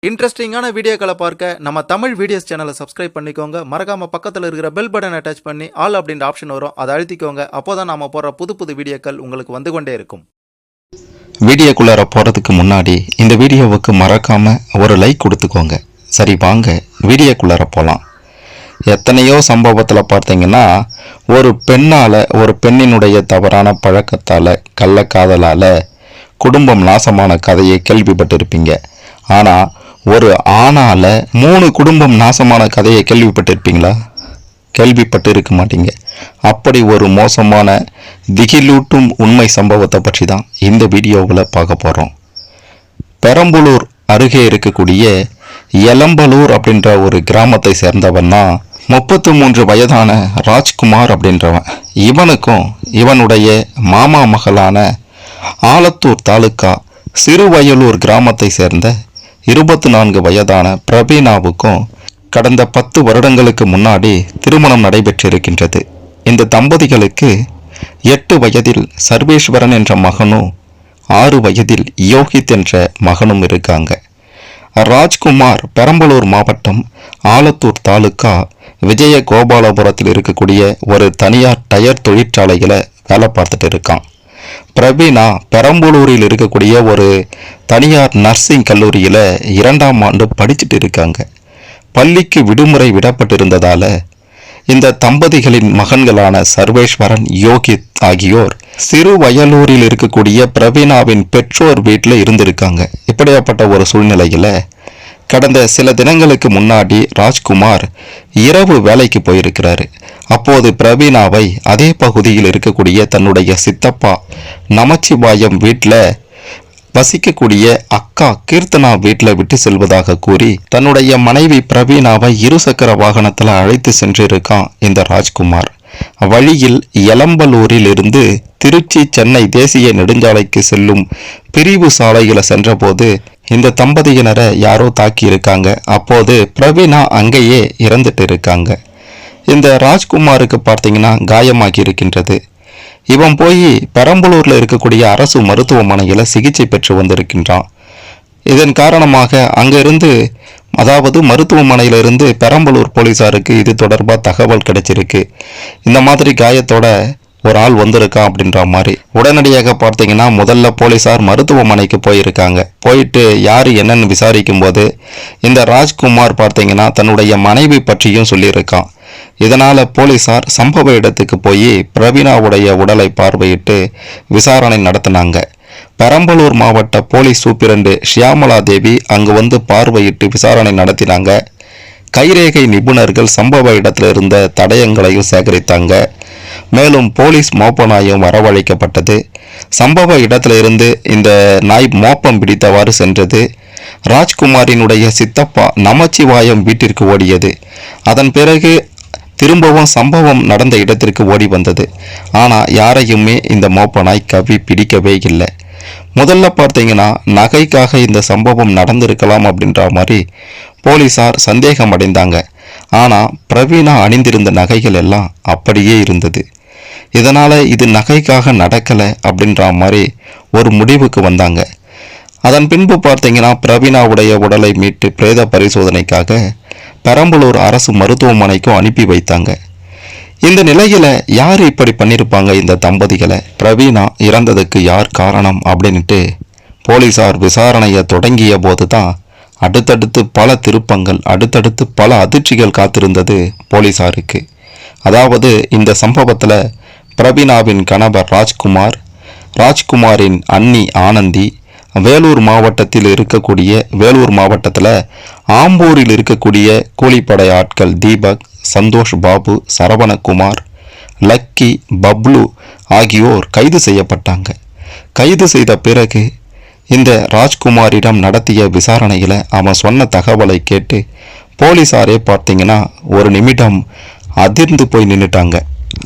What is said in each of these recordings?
இன்ட்ரெஸ்டிங்கான வீடியோக்களை பார்க்க நம்ம தமிழ் வீடியோஸ் சேனலை சப்ஸ்கிரைப் பண்ணிக்கோங்க. மறக்காம பக்கத்தில் இருக்கிற பெல் பட்டனை டச் பண்ணி ஆல் அப்படின்ற ஆப்ஷன் வரும், அதை அழுத்திக்கோங்க. அப்போதான் நாம போற புது வீடியோக்கள் உங்களுக்கு வந்து கொண்டே இருக்கும். வீடியோக்குள்ளார போகிறதுக்கு முன்னாடி இந்த வீடியோவுக்கு மறக்காம ஒரு லைக் கொடுத்துக்கோங்க. சரி, வாங்க வீடியோக்குள்ளார போகலாம். எத்தனையோ சம்பவத்தில் பார்த்தீங்கன்னா ஒரு பெண்ணால், ஒரு பெண்ணினுடைய தவறான பழக்கத்தால், கள்ளக்காதலால் குடும்பம் நாசமான கதையை கேள்விப்பட்டிருப்பீங்க. ஆனால் ஒரு ஆணால் 3 குடும்பம் நாசமான கதையை கேள்விப்பட்டிருப்பீங்களா? கேள்விப்பட்டு இருக்க மாட்டீங்க. அப்படி ஒரு மோசமான திகிலூட்டும் உண்மை சம்பவத்தை பற்றி தான் இந்த வீடியோவில் பார்க்க போகிறோம். பெரம்பலூர் அருகே இருக்கக்கூடிய எலம்பலூர் அப்படின்ற ஒரு கிராமத்தை சேர்ந்தவன் தான் 33 வயதான ராஜ்குமார் அப்படின்றவன். இவனுக்கும் இவனுடைய மாமா மகளான ஆலத்தூர் தாலுக்கா சிறுவயலூர் கிராமத்தை சேர்ந்த 24 வயதான பிரவீனாவுக்கும் கடந்த 10 வருடங்களுக்கு முன்னாடி திருமணம் நடைபெற்றிருக்கின்றது. இந்த தம்பதிகளுக்கு 8 வயதில் சர்வேஸ்வரன் என்ற மகனும் 6 வயதில் யோகித் என்ற மகனும் இருக்காங்க. ராஜ்குமார் பெரம்பலூர் மாவட்டம் ஆலத்தூர் தாலுக்கா விஜய கோபாலபுரத்தில் இருக்கக்கூடிய ஒரு தனியார் டயர் தொழிற்சாலையில் வேலை பார்த்துட்டு இருக்கான். பிரவீனா பெரம்பலூரில் இருக்கக்கூடிய ஒரு தனியார் நர்சிங் கல்லூரியில் 2ஆம் ஆண்டு படிச்சுட்டு இருக்காங்க. பள்ளிக்கு விடுமுறை விடப்பட்டிருந்ததால இந்த தம்பதிகளின் மகன்களான சர்வேஸ்வரன், யோகித் ஆகியோர் சிறுவயலூரில் இருக்கக்கூடிய பிரவீனாவின் பெற்றோர் வீட்டில் இருந்திருக்காங்க. இப்படியாப்பட்ட ஒரு சூழ்நிலையில் கடந்த சில தினங்களுக்கு முன்னாடி ராஜ்குமார் இரவு வேலைக்கு போயிருக்கிறாரு. அப்போது பிரவீனாவை அதே பகுதியில் இருக்கக்கூடிய தன்னுடைய சித்தப்பா நமச்சிவாயம் வீட்டில் வசிக்கக்கூடிய அக்கா கீர்த்தனா வீட்டில் விட்டு செல்வதாக கூறி தன்னுடைய மனைவி பிரவீனாவை 2 சக்கர வாகனத்தில் அழைத்து சென்றிருக்கான் இந்த ராஜ்குமார். வழியில் எலம்பலூரில் இருந்து திருச்சி சென்னை தேசிய நெடுஞ்சாலைக்கு செல்லும் பிரிவு சாலையில சென்றபோது இந்த தம்பதியினரை யாரோ தாக்கி இருக்காங்க. அப்போது பிரவீனா அங்கேயே இறந்துட்டு இருக்காங்க. இந்த ராஜ்குமாருக்கு பார்த்தீங்கன்னா காயமாகி இருக்கின்றது. இவன் போய் பெரம்பலூர்ல இருக்கக்கூடிய அரசு மருத்துவமனையில் சிகிச்சை பெற்று வந்திருக்கின்றான். இதன் காரணமாக அங்கிருந்து, அதாவது மருத்துவமனையிலிருந்து பெரம்பலூர் போலீசாருக்கு இது தொடர்பாக தகவல் கிடைச்சிருக்கு. இந்த மாதிரி காயத்தோட ஒரு ஆள் வந்திருக்கான் அப்படின்ற மாதிரி உடனடியாக பார்த்தீங்கன்னா முதல்ல போலீசார் மருத்துவமனைக்கு போயிருக்காங்க. போயிட்டு யார் என்னன்னு விசாரிக்கும் போது இந்த ராஜ்குமார் பார்த்தீங்கன்னா தன்னுடைய மனைவி பற்றியும் சொல்லியிருக்கான். இதனால போலீசார் சம்பவ இடத்துக்கு போய் பிரவீனாவுடைய உடலை பார்வையிட்டு விசாரணை நடத்தினாங்க. பெரம்பலூர் மாவட்ட போலீஸ் சூப்பிரண்டு ஷியாமலா தேவி அங்கு வந்து பார்வையிட்டு விசாரணை நடத்தினாங்க. கைரேகை நிபுணர்கள் சம்பவ இடத்துல இருந்த தடயங்களையும் சேகரித்தாங்க. மேலும் போலீஸ் மோப்ப நாயும் வரவழைக்கப்பட்டது. சம்பவ இடத்துல இருந்து இந்த நாய் மோப்பம் பிடித்தவாறு சென்றது. ராஜ்குமாரினுடைய சித்தப்பா நமச்சிவாயம் வீட்டிற்கு ஓடியது. அதன் பிறகு திரும்பவும் சம்பவம் நடந்த இடத்திற்கு ஓடி வந்தது. ஆனால் யாரையுமே இந்த மோப்ப நாய் கவி பிடிக்கவே இல்லை. முதல்ல பார்த்தீங்கன்னா நகைக்காக இந்த சம்பவம் நடந்திருக்கலாம் அப்படின்ற மாதிரி போலீசார் சந்தேகம் அடைந்தாங்க. ஆனால் பிரவீனா அணிந்திருந்த நகைகள் எல்லாம் அப்படியே இருந்தது. இதனால் இது நகைக்காக நடக்கலை அப்படின்ற மாதிரி ஒரு முடிவுக்கு வந்தாங்க. அதன் பின்பு பார்த்தீங்கன்னா பிரவீனாவுடைய உடலை மீட்டு பிரேத பரிசோதனைக்காக பெரம்பலூர் அரசு மருத்துவமனைக்கும் அனுப்பி வைத்தாங்க. இந்த நிலையில யார் இப்படி பண்ணியிருப்பாங்க இந்த தம்பதிகளை? பிரவீனா இறந்ததுக்கு யார் காரணம் அப்படின்ட்டு போலீசார் விசாரணையை தொடங்கிய போது தான் அடுத்தடுத்து பல திருப்பங்கள், அடுத்தடுத்து பல அதிர்ச்சிகள் காத்திருந்தது போலீசாருக்கு. அதாவது இந்த சம்பவத்தில் பிரவீனாவின் கணவர் ராஜ்குமார், ராஜ்குமாரின் அண்ணி ஆனந்தி, வேலூர் மாவட்டத்தில் இருக்கக்கூடிய வேலூர் மாவட்டத்தில் ஆம்பூரில் இருக்கக்கூடிய கூலிப்படை ஆட்கள் தீபக், சந்தோஷ் பாபு, சரவணகுமார், லக்கி, பப்ளு ஆகியோர் கைது செய்யப்பட்டாங்க. கைது செய்த பிறகு இந்த ராஜ்குமாரிடம் நடத்திய விசாரணையில் அவன் சொன்ன தகவலை கேட்டு போலீசாரே பார்த்தீங்கன்னா ஒரு நிமிடம் அதிர்ந்து போய் நின்றுட்டாங்க.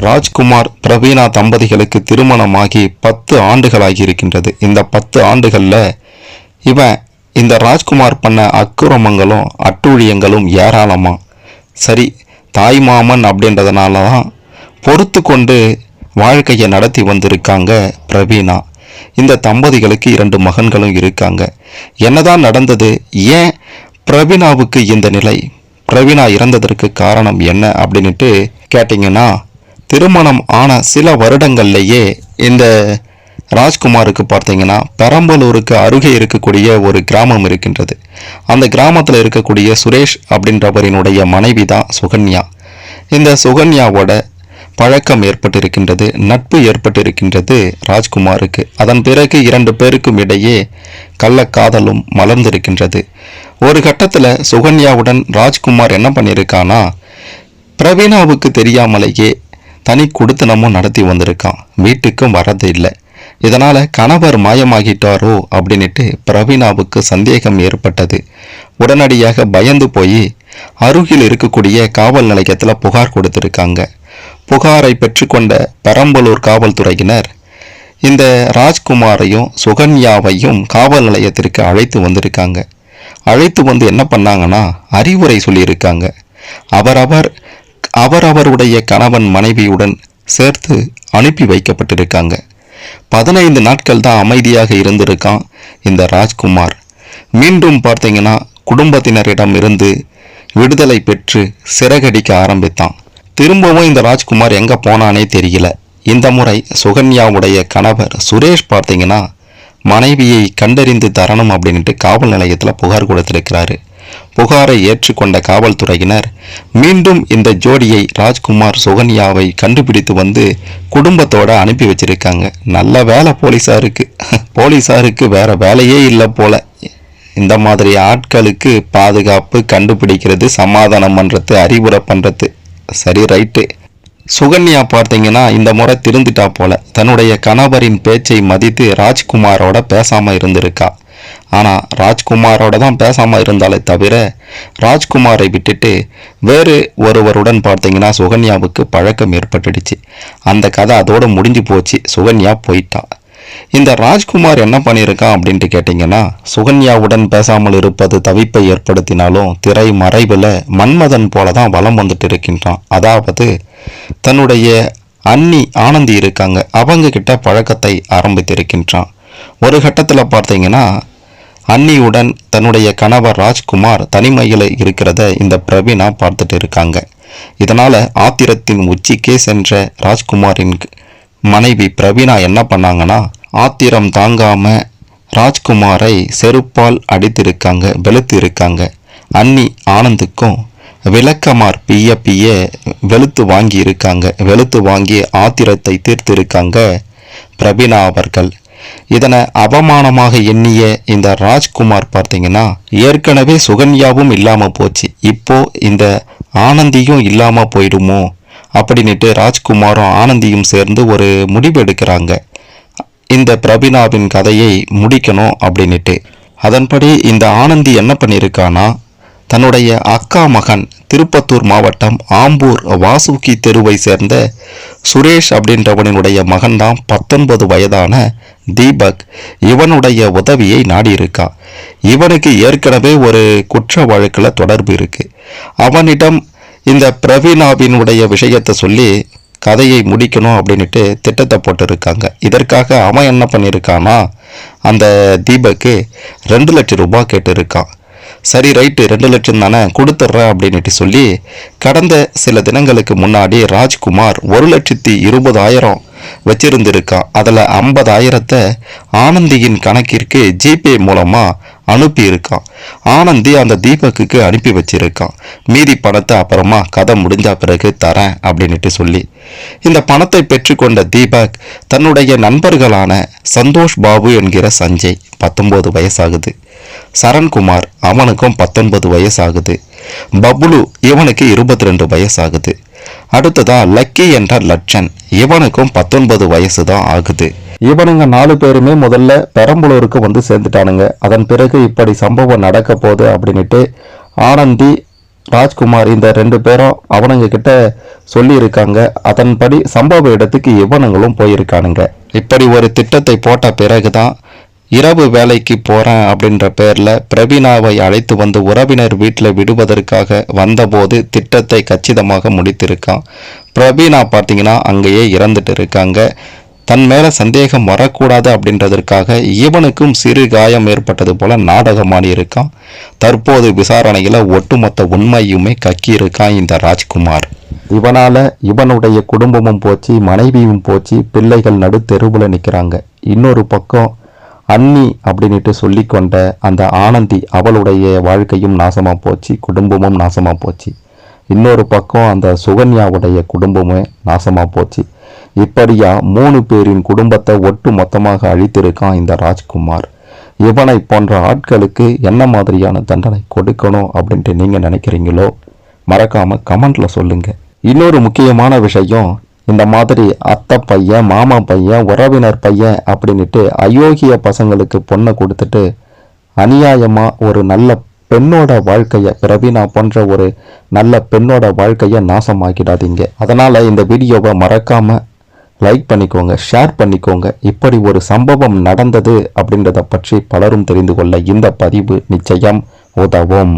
ராஜ்குமார் பிரவீனா தம்பதிகளுக்கு திருமணமாகி 10 ஆண்டுகளாகி இருக்கின்றது. இந்த 10 ஆண்டுகளில் இவன் இந்த ராஜ்குமார் பண்ண அக்குரமங்களும் அட்டூழியங்களும் ஏராளமா. சரி, தாய்மாமன் அப்படின்றதுனால தான் பொறுத்து கொண்டு வாழ்க்கையை நடத்தி வந்திருக்காங்க பிரவீனா. இந்த தம்பதிகளுக்கு 2 மகன்களும் இருக்காங்க. என்னதான் நடந்தது? ஏன் பிரவீனாவுக்கு இந்த நிலை? பிரவீனா இறந்ததற்கு காரணம் என்ன அப்படின்ட்டு கேட்டிங்கன்னா, திருமணம் ஆன சில வருடங்கள்லேயே இந்த ராஜ்குமாருக்கு பார்த்தீங்கன்னா பெரம்பலூருக்கு அருகே இருக்கக்கூடிய ஒரு கிராமம் இருக்கின்றது. அந்த கிராமத்தில் இருக்கக்கூடிய சுரேஷ் அப்படின்றவரினுடைய மனைவி தான் சுகன்யா. இந்த சுகன்யாவோட பழக்கம் ஏற்பட்டிருக்கின்றது, நட்பு ஏற்பட்டிருக்கின்றது ராஜ்குமாருக்கு. அதன் பிறகு 2 பேருக்கும் இடையே கள்ளக்காதலும் மலர்ந்திருக்கின்றது. ஒரு கட்டத்தில் சுகன்யாவுடன் ராஜ்குமார் என்ன பண்ணியிருக்கானா, பிரவீனாவுக்கு தெரியாமலேயே தனி குடித்தனமும் நடத்தி வந்திருக்கான். வீட்டுக்கும் வரது இல்லை. இதனால கணவர் மாயமாகிட்டாரோ அப்படின்ட்டு பிரவீனாவுக்கு சந்தேகம் ஏற்பட்டது. உடனடியாக பயந்து போய் அருகில் இருக்கக்கூடிய காவல் நிலையத்தில் புகார் கொடுத்திருக்காங்க. புகாரை பெற்றுக்கொண்ட பெரம்பலூர் காவல்துறையினர் இந்த ராஜ்குமாரையும் சுகன்யாவையும் காவல் நிலையத்திற்கு அழைத்து வந்திருக்காங்க. அழைத்து வந்து என்ன பண்ணாங்கன்னா அறிவுரை சொல்லியிருக்காங்க. அவரவருடைய கணவன் மனைவியுடன் சேர்த்து அனுப்பி வைக்கப்பட்டிருக்காங்க. 15 நாட்கள் தான் அமைதியாக இருந்திருக்கான் இந்த ராஜ்குமார். மீண்டும் பார்த்தீங்கன்னா குடும்பத்தினரிடம் இருந்து விடுதலை பெற்று சிறகடிக்க ஆரம்பித்தான். திரும்பவும் இந்த ராஜ்குமார் எங்கே போனானே தெரியல. இந்த முறை சுகன்யாவுடைய கணவர் சுரேஷ் பார்த்தீங்கன்னா மனைவியை கண்டறிந்து தரணும் அப்படின்ட்டு காவல் நிலையத்தில் புகார் கொடுத்திருக்கிறாரு. புகாரை ஏற்றுக்கொண்ட காவல்துறையினர் மீண்டும் இந்த ஜோடியை ராஜ்குமார் சுகன்யாவை கண்டுபிடித்து வந்து குடும்பத்தோட அனுப்பி வச்சிருக்காங்க. நல்ல வேலை போலீஸாருக்கு வேற வேலையே இல்லை போல. இந்த மாதிரி ஆட்களுக்கு பாதுகாப்பு, கண்டுபிடிக்கிறது, சமாதானம் பண்ணுறது, அறிவுரை பண்ணுறது. சரி, ரைட்டு. சுகன்யா பார்த்தீங்கன்னா இந்த முறை திருந்திட்டா போல. தன்னுடைய கணவரின் பேச்சை மதித்து ராஜ்குமாரோட பேசாமல் இருந்திருக்கா. ஆனால் ராஜ்குமாரோட தான் பேசாமல் இருந்தாலே தவிர ராஜ்குமாரை விட்டுட்டு வேறு ஒருவருடன் பார்த்தீங்கன்னா சுகன்யாவுக்கு பழக்கம் ஏற்பட்டுடுச்சு. அந்த கதை அதோடு முடிஞ்சு போச்சு. சுகன்யா போயிட்டா. இந்த ராஜ்குமார் என்ன பண்ணியிருக்கான் அப்படின்ட்டு கேட்டிங்கன்னா, சுகன்யாவுடன் பேசாமல் இருப்பது தவிப்பை ஏற்படுத்தினாலும் திரை மறைவில் மன்மதன் போல தான் வலம் வந்துட்டு இருக்கின்றான். அதாவது தன்னுடைய அண்ணி ஆனந்தி இருக்காங்க, அவங்க கிட்ட பழக்கத்தை ஆரம்பித்திருக்கின்றான். ஒரு கட்டத்தில் பார்த்தீங்கன்னா அன்னியுடன் தன்னுடைய கணவர் ராஜ்குமார் தனிமையில் இருக்கிறத இந்த பிரவீனா பார்த்துட்டு இருக்காங்க. இதனால் ஆத்திரத்தின் உச்சிக்கே சென்ற ராஜ்குமாரின் மனைவி பிரவீனா என்ன பண்ணாங்கன்னா, ஆத்திரம் தாங்காம ராஜ்குமாரை செருப்பால் அடித்திருக்காங்க, வெளுத்து இருக்காங்க. அன்னி ஆனந்துக்கும் விளக்கமார் பிய வெளுத்து வாங்கி இருக்காங்க. வெளுத்து வாங்கி ஆத்திரத்தை தீர்த்திருக்காங்க பிரவீனா அவர்கள். இதனை அவமானமாக எண்ணிய இந்த ராஜ்குமார் பார்த்தீங்கன்னா ஏற்கனவே சுகன்யாவும் இல்லாமல் போச்சு, இப்போ இந்த ஆனந்தியும் இல்லாமல் போயிடுமோ அப்படின்ட்டு ராஜ்குமாரும் ஆனந்தியும் சேர்ந்து ஒரு முடிவு எடுக்கிறாங்க. இந்த பிரவீனாவின் கதையை முடிக்கணும் அப்படின்ட்டு. அதன்படி இந்த ஆனந்தி என்ன பண்ணியிருக்கானா, தன்னுடைய அக்கா மகன் திருப்பத்தூர் மாவட்டம் ஆம்பூர் வாசுகி தெருவை சேர்ந்த சுரேஷ் அப்படின்றவனுடைய மகன்தான் 19 வயதான தீபக். இவனுடைய உதவியை நாடியிருக்கா. இவனுக்கு ஏற்கனவே ஒரு குற்ற வழக்கில் தொடர்பு இருக்கு. அவனிடம் இந்த பிரவீனாவினுடைய விஷயத்தை சொல்லி கதையை முடிக்கணும் அப்படின்ட்டு திட்டத்தை போட்டிருக்காங்க. இதற்காக அவன் என்ன பண்ணியிருக்கானா, அந்த தீபக்கு 2 லட்சம் ரூபாய் கேட்டிருக்கான். சரி, ரைட்டு, 2 லட்சம் தானே கொடுத்துட்றேன் அப்படின்ட்டு சொல்லி கடந்த சில தினங்களுக்கு முன்னாடி ராஜ்குமார் 1,20,000 வச்சிருந்திருக்கான். அதில் 50,000 ஆனந்தியின் கணக்கிற்கு ஜிபே மூலமாக அனுப்பியிருக்கான். ஆனந்தி அந்த தீபக்கு அனுப்பி வச்சிருக்கான். மீதி பணத்தை அப்புறமா கதை முடிஞ்ச பிறகு தரேன் அப்படின்ட்டு சொல்லி இந்த பணத்தை பெற்றுக்கொண்ட தீபக் தன்னுடைய நண்பர்களான சந்தோஷ் பாபு என்கிற சஞ்சய் 19 வயசாகுது, சரண்குமார் அவனுக்கும் 19 வயசாகுது, பப்ளு இவனுக்கு 22 வயசாகுது, அடுத்ததா லக்கி என்ற லட்சன் இவனுக்கும் 19 வயசு தான் ஆகுது. இவனுங்க 4 பேருமே முதல்ல பெரம்பலூருக்கு வந்து சேர்ந்துட்டானுங்க. அதன் பிறகு இப்படி சம்பவம் நடக்க போகுது அப்படின்ட்டு ஆனந்தி ராஜ்குமார் இந்த 2 பேரும் அவனுங்க கிட்ட சொல்லியிருக்காங்க. அதன்படி சம்பவ இடத்துக்கு இவனுங்களும் போயிருக்கானுங்க. இப்படி ஒரு திட்டத்தை போட்ட பிறகுதான் இரவு வேலைக்கு போகிறேன் அப்படின்ற பேரில் பிரவீனாவை அழைத்து வந்து உறவினர் வீட்டில் விடுவதற்காக வந்தபோது திட்டத்தை கச்சிதமாக முடித்திருக்கான். பிரவீனா பார்த்தீங்கன்னா அங்கேயே இறந்துட்டு இருக்காங்க. தன் மேல சந்தேகம் வரக்கூடாது அப்படின்றதற்காக இவனுக்கும் சிறு காயம் ஏற்பட்டது போல நாடகமாடி இருக்கான். தற்போது விசாரணையில ஒட்டுமொத்த உண்மையுமே கக்கி இருக்கான் இந்த ராஜ்குமார். இவனால இவனுடைய குடும்பமும் போச்சு, மனைவியும் போச்சு, பிள்ளைகள் நடு தெருவில் நிற்கிறாங்க. இன்னொரு பக்கம் அண்ணி அப்படின்ட்டு சொல்லிக்கொண்ட அந்த ஆனந்தி, அவளுடைய வாழ்க்கையும் நாசமா போச்சு, குடும்பமும் நாசமா போச்சு. இன்னொரு பக்கம் அந்த சுகன்யாவுடைய குடும்பமே நாசமா போச்சு. இப்படியா 3 பேரின் குடும்பத்தை ஒட்டு மொத்தமாக அழித்திருக்கான் இந்த ராஜ்குமார். இவனை போன்ற ஆட்களுக்கு என்ன மாதிரியான தண்டனை கொடுக்கணும் அப்படின்ட்டு நீங்க நினைக்கிறீங்களோ மறக்காம கமெண்ட்ல சொல்லுங்க. இன்னொரு முக்கியமான விஷயம், இந்த மாதிரி அத்தை பையன், மாமா பையன், உறவினர் பையன் அப்படின்ட்டு அயோக்கிய பசங்களுக்கு பொண்ணை கொடுத்துட்டு அநியாயமா ஒரு நல்ல பெண்ணோட வாழ்க்கையை, பிரவீனா போன்ற ஒரு நல்ல பெண்ணோட வாழ்க்கையை நாசமாக்கிடாதீங்க. அதனால இந்த வீடியோவை மறக்காம லைக் பண்ணிக்கோங்க, ஷேர் பண்ணிக்கோங்க. இப்படி ஒரு சம்பவம் நடந்தது அப்படின்றத பற்றி பலரும் தெரிந்து கொள்ள இந்த பதிவு நிச்சயம் உதவும்.